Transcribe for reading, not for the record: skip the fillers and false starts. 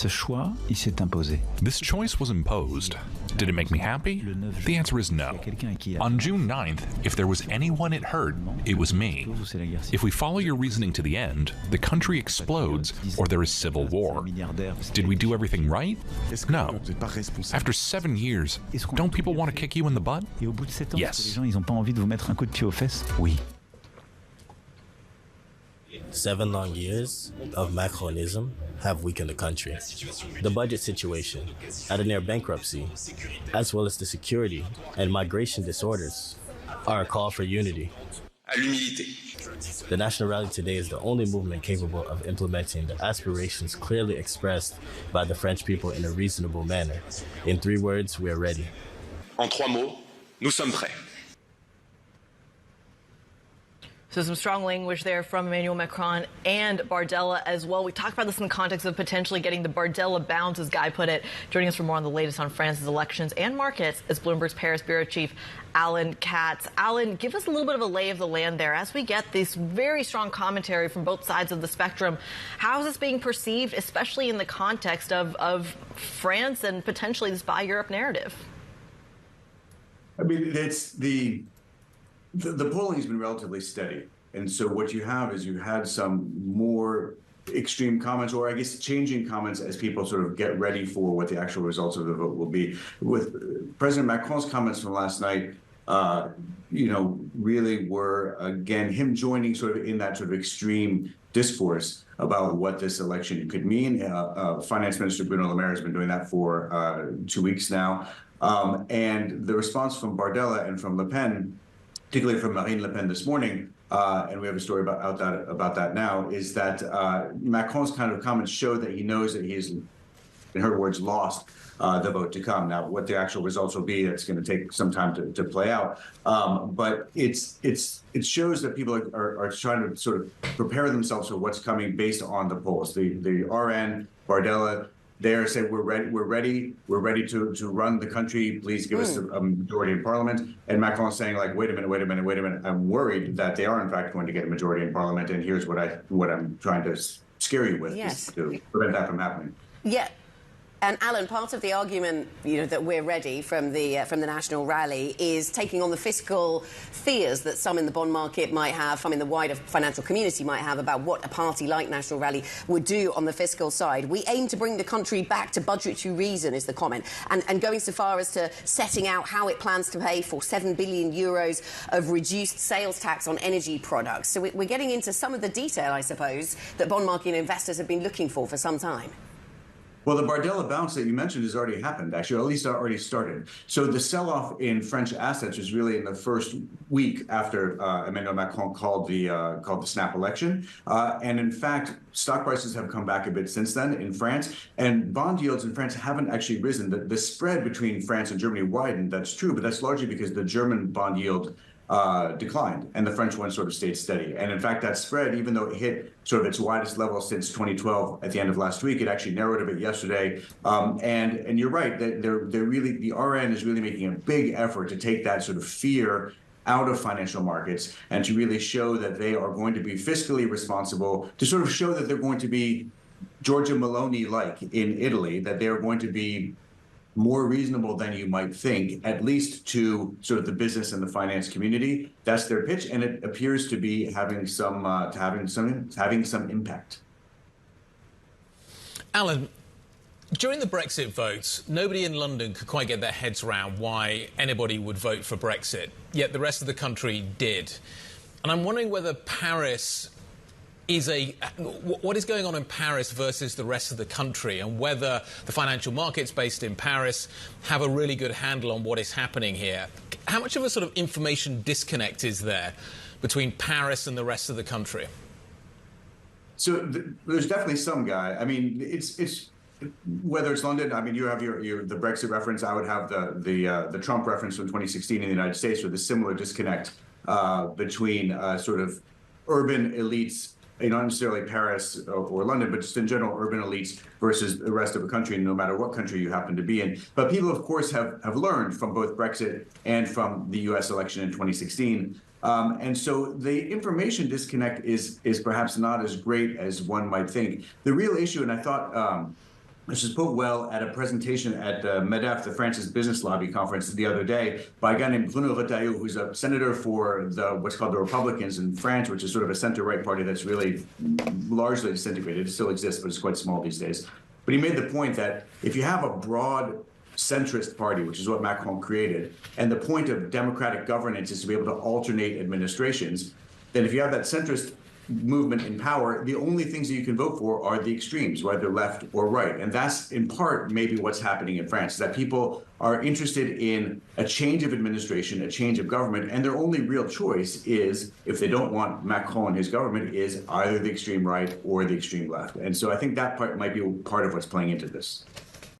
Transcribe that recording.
Ce choix, il s'est imposé. This choice was imposed. Did it make me happy? The answer is no. On June 9th, if there was anyone it hurt, it was me. If we follow your reasoning to the end, the country explodes or there is civil war. Did we do everything right? No. After 7 years, don't people want to kick you in the butt? Yes. Les gens, ils n'ont pas envie de vous mettre un coup de pied aux fesses? Oui. 7 long years of Macronism have weakened the country. The budget situation, at a near bankruptcy, as well as the security and migration disorders, are a call for unity. À l'humilité. The National Rally today is the only movement capable of implementing the aspirations clearly expressed by the French people in a reasonable manner. In 3 words, we are ready. En 3 mots, nous sommes prêts. So some strong language there from Emmanuel Macron and Bardella as well. We talked about this in the context of potentially getting the Bardella bounce, as Guy put it. Joining us for more on the latest on France's elections and markets is Bloomberg's Paris bureau chief, Alan Katz. Alan, give us a little bit of a lay of the land there. As we get this very strong commentary from both sides of the spectrum, how is this being perceived, especially in the context of France and potentially this Buy Europe narrative? I mean, it's the polling has been relatively steady. And so what you have is you had some more extreme comments, or I guess changing comments as people sort of get ready for what the actual results of the vote will be. With President Macron's comments from last night, really were, again, him joining sort of in that sort of extreme discourse about what this election could mean. Finance Minister Bruno Le Maire has been doing that for 2 weeks now. And the response from Bardella and from Le Pen, particularly from Marine Le Pen this morning, and we have a story about that now, is that Macron's kind of comments show that he knows that he's, in her words, lost the vote to come. Now, what the actual results will be, it's going to take some time to play out. But it shows that people are trying to sort of prepare themselves for what's coming based on the polls. The RN, Bardella, they say we're ready to run the country. Please give us a majority in parliament. And Macron's saying, like, wait a minute. I'm worried that they are in fact going to get a majority in parliament. And here's what I'm trying to scare you with, is to prevent that from happening. Yeah. And Alan, part of the argument, that we're ready from the National Rally is taking on the fiscal fears that some in the bond market might have, some in the wider financial community might have about what a party like National Rally would do on the fiscal side. We aim to bring the country back to budgetary reason, is the comment, and going so far as to setting out how it plans to pay for €7 billion of reduced sales tax on energy products. So we're getting into some of the detail, I suppose, that bond market investors have been looking for some time. Well, the Bardella bounce that you mentioned has already happened, actually, or at least already started. So the sell-off in French assets was really in the first week after Emmanuel Macron called the snap election. And in fact, stock prices have come back a bit since then in France, and bond yields in France haven't actually risen. The spread between France and Germany widened, that's true, but that's largely because the German bond yield declined, and the French one sort of stayed steady. And in fact, that spread, even though it hit sort of its widest level since 2012 at the end of last week, it actually narrowed a bit yesterday. And you're right, that the RN is really making a big effort to take that sort of fear out of financial markets and to really show that they are going to be fiscally responsible, to sort of show that they're going to be Giorgia Meloni-like in Italy, that they are going to be more reasonable than you might think, at least to sort of the business and the finance community. That's their pitch, and it appears to be having some impact. Alan, during the Brexit votes, nobody in London could quite get their heads around why anybody would vote for Brexit, yet the rest of the country did. And I'm wondering whether Paris what is going on in Paris versus the rest of the country, and whether the financial markets based in Paris have a really good handle on what is happening here. How much of a sort of information disconnect is there between Paris and the rest of the country? So there's definitely some, Guy. I mean, it's whether it's London. I mean, you have the Brexit reference. I would have the Trump reference from 2016 in the United States, with a similar disconnect between sort of urban elites, not necessarily Paris or London, but just in general urban elites versus the rest of the country, no matter what country you happen to be in. But people, of course, have learned from both Brexit and from the U.S. election in 2016. And so the information disconnect is perhaps not as great as one might think. The real issue, and I thought This was put well at a presentation at MEDEF, the France's business lobby conference the other day, by a guy named Bruno Retailleau, who's a senator for what's called the Republicans in France, which is sort of a center-right party that's really largely disintegrated. It still exists, but it's quite small these days. But he made the point that if you have a broad centrist party, which is what Macron created, and the point of democratic governance is to be able to alternate administrations, then if you have that centrist movement in power, the only things that you can vote for are the extremes, whether left or right. And that's in part maybe what's happening in France, that people are interested in a change of administration, a change of government, and their only real choice is, if they don't want Macron and his government, is either the extreme right or the extreme left. And so I think that part might be part of what's playing into this.